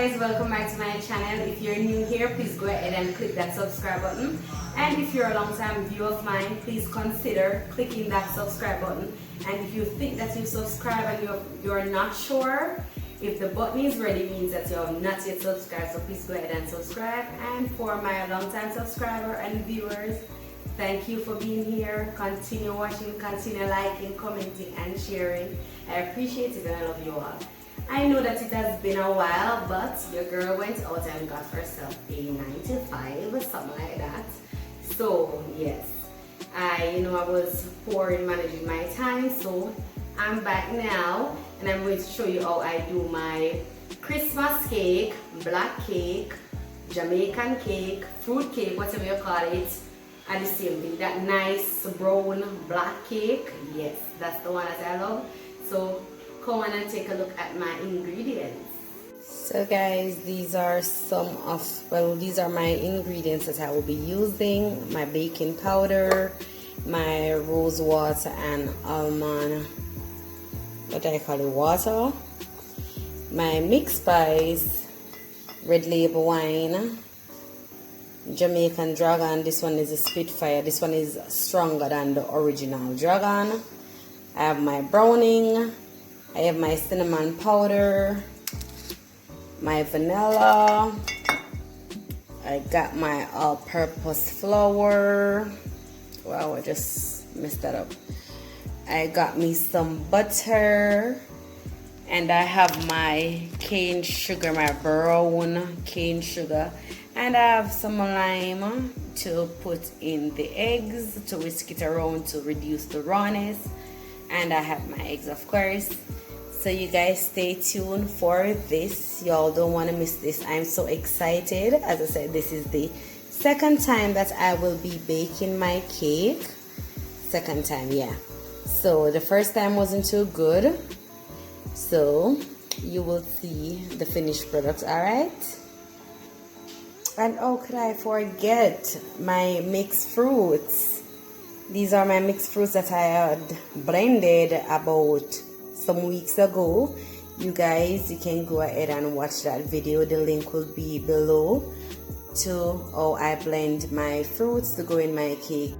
guys, welcome back to my channel. If you're new here, please go ahead and click that subscribe button. And if you're a long-time viewer of mine, please consider clicking that subscribe button. And if you think that you subscribe and you're not sure if the button is ready, means that you're not yet subscribed, so please go ahead and subscribe. And for my long-time subscriber and viewers, thank you for being here. Continue watching, continue liking, commenting, and sharing. I appreciate it and I love you all. I know that it has been a while, but your girl went out and got herself a 9 to 5, something like that. So yes, I was poor in managing my time, so I'm back now and I'm going to show you how I do my Christmas cake, black cake, Jamaican cake, fruit cake, whatever you call it, and the same thing. That nice brown black cake, yes, that's the one that I love. So come on and take a look at my ingredients. So guys, these are these are my ingredients that I will be using. My baking powder, my rose water and almond, what I call it, water, my mixed spice, Red Lable Wine, Jamaican Dragon. This one is a Spitfire. This one is stronger than the original Dragon. I have my browning. I have my cinnamon powder, my vanilla. I got my all-purpose flour. Wow, I just messed that up. I got me some butter, and I have my cane sugar, my brown cane sugar, and I have some lime to put in the eggs to whisk it around to reduce the rawness. And I have my eggs, of course. So you guys stay tuned for this. Y'all don't want to miss this. I'm so excited. As I said, this is the second time that I will be baking my cake. Second time, yeah. So the first time wasn't too good. So you will see the finished product, alright? And oh, could I forget my mixed fruits? These are my mixed fruits that I had blended about some weeks ago. You guys, you can go ahead and watch that video. The link will be below to how I blend my fruits to go in my cake.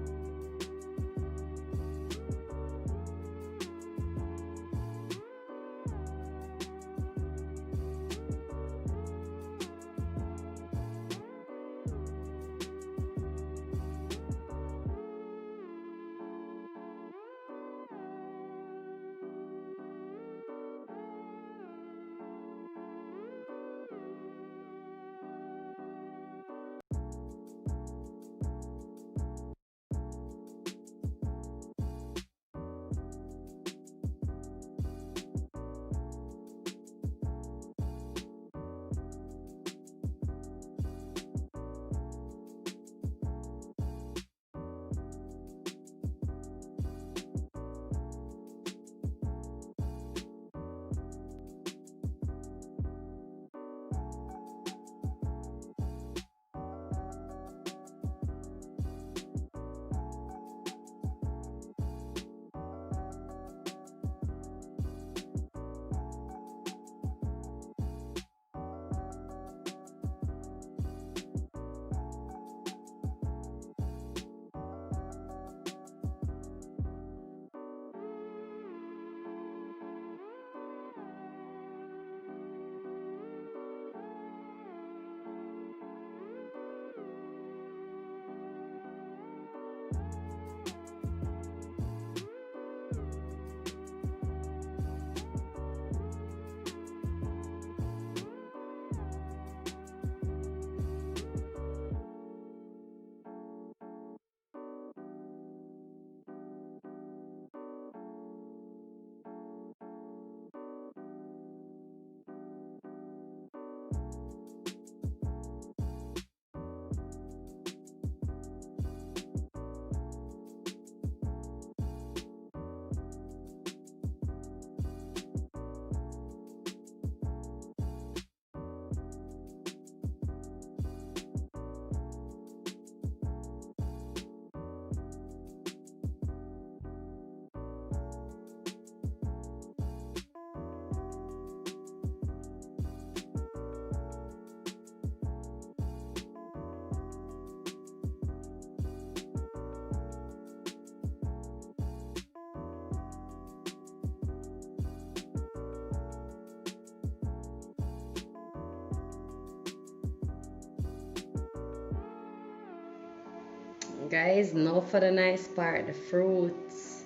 Guys, now for the nice part, the fruits,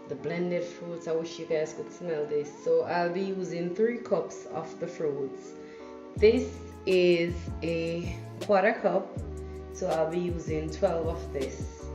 the blended fruits. I wish you guys could smell this. So I'll be using 3 cups of the fruits. This is a quarter cup, so I'll be using 12 of this.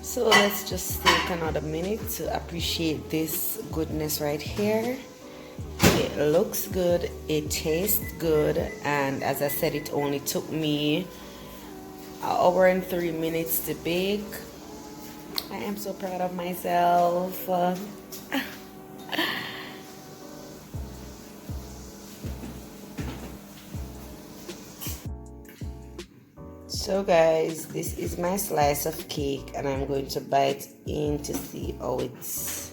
So let's just take another minute to appreciate this goodness right here. It looks good, it tastes good, and as I said, it only took me an hour and 3 minutes to bake. I am so proud of myself. So guys, this is my slice of cake and I'm going to bite in to see how it's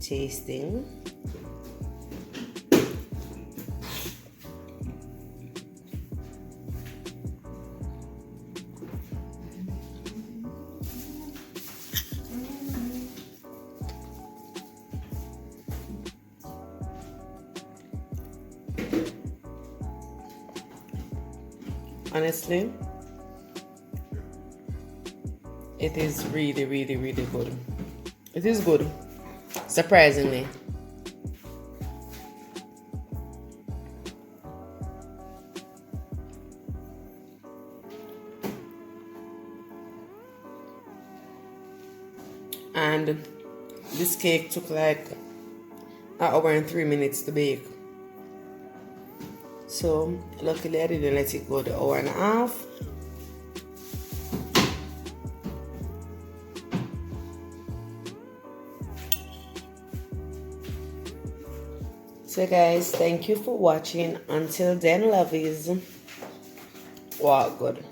tasting. Honestly, it is really, really, really good. It is good, surprisingly. And this cake took like an hour and 3 minutes to bake. So luckily I didn't let it go the hour and a half. So guys, thank you for watching. Until then, lovies. Wow, good.